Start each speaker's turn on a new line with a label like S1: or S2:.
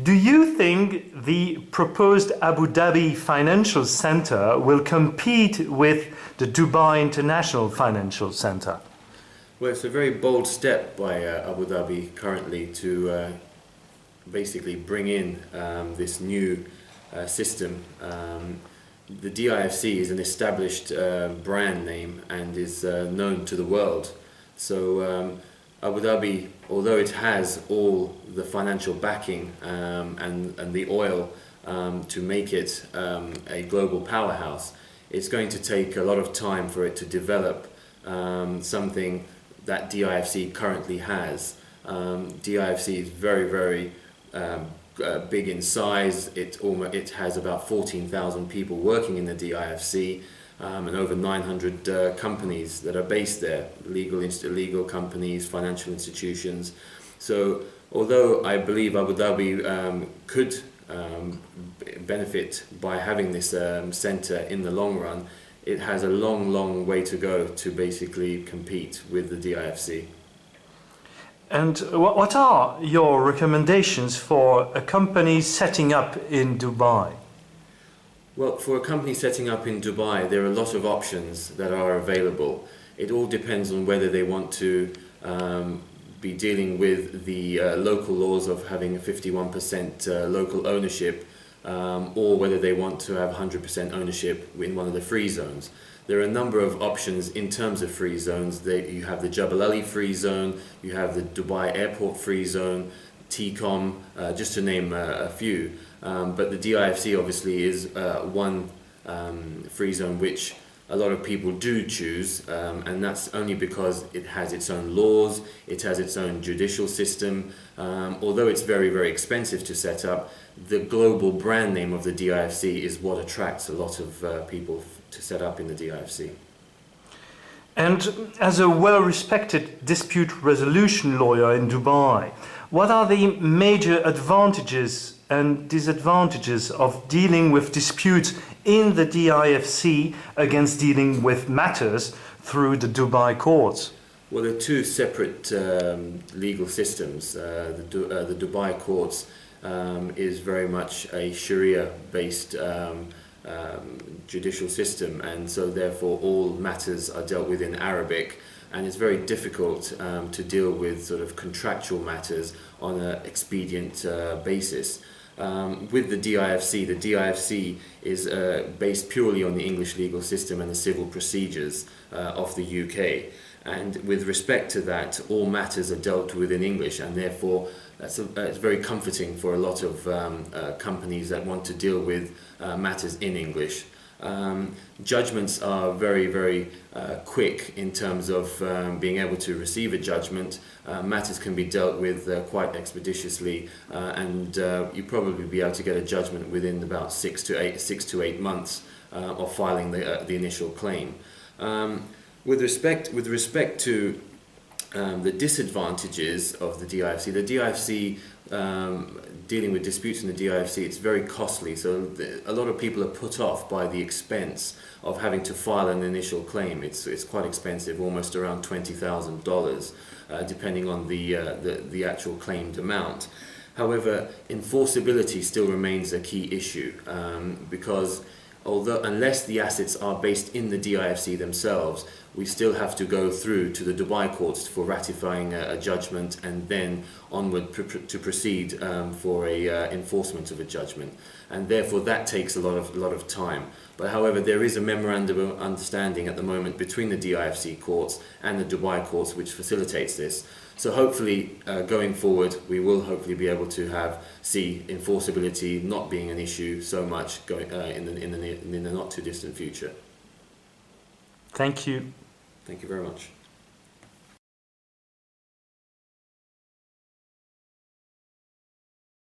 S1: Do you think the proposed Abu Dhabi Financial Center will compete with the Dubai International Financial Center?
S2: Well, it's a very bold step by Abu Dhabi currently to basically bring in this new system. The DIFC is an established brand name and is known to the world. So Abu Dhabi, although it has all the financial backing and the oil to make it a global powerhouse, it's going to take a lot of time for it to develop something that DIFC currently has. DIFC is very, very big in size. It has about 14,000 people working in the DIFC and over 900 companies that are based there, legal companies, financial institutions. So although I believe Abu Dhabi could benefit by having this center in the long run, it has a long way to go to basically compete with the DIFC.
S1: And what are your recommendations for a company setting up in Dubai?
S2: Well, for a company setting up in Dubai, there are a lot of options that are available. It all depends on whether they want to be dealing with the local laws of having a 51% local ownership, or whether they want to have 100% ownership in one of the free zones. There are a number of options in terms of free zones. You have the Jebel Ali free zone, you have the Dubai Airport free zone, TCOM, just to name a few. But the DIFC obviously is one free zone which a lot of people do choose, and that's only because it has its own laws, it has its own judicial system. Although it's very expensive to set up, the global brand name of the DIFC is what attracts a lot of people to set up in the DIFC.
S1: And as a well-respected dispute resolution lawyer in Dubai, what are the major advantages and disadvantages of dealing with disputes in the DIFC against dealing with matters through the Dubai courts?
S2: Well, there are two separate legal systems. The Dubai courts is very much a Sharia-based judicial system, and so therefore all matters are dealt with in Arabic, and it's very difficult to deal with sort of contractual matters on an expedient basis. With the DIFC is based purely on the English legal system and the civil procedures of the UK. And with respect to that, all matters are dealt with in English, and therefore it's very comforting for a lot of companies that want to deal with matters in English. Judgments are very quick in terms of being able to receive a judgment. Matters can be dealt with quite expeditiously, and you probably be able to get a judgment within about 6 to 8 months of filing the initial claim. With respect to the disadvantages of the DIFC, dealing with disputes in the DIFC, it's very costly. So a lot of people are put off by the expense of having to file an initial claim. It's quite expensive, almost around $20,000, depending on the actual claimed amount. However, enforceability still remains a key issue, because unless the assets are based in the DIFC themselves, we still have to go through to the Dubai courts for ratifying a judgment, and then onward to proceed for a enforcement of a judgment, and therefore that takes a lot of time. But however, there is a memorandum of understanding at the moment between the DIFC courts and the Dubai courts which facilitates this. So hopefully, going forward, we will hopefully be able to see enforceability not being an issue so much going in the not too distant future.
S1: Thank you.
S2: Thank you very much.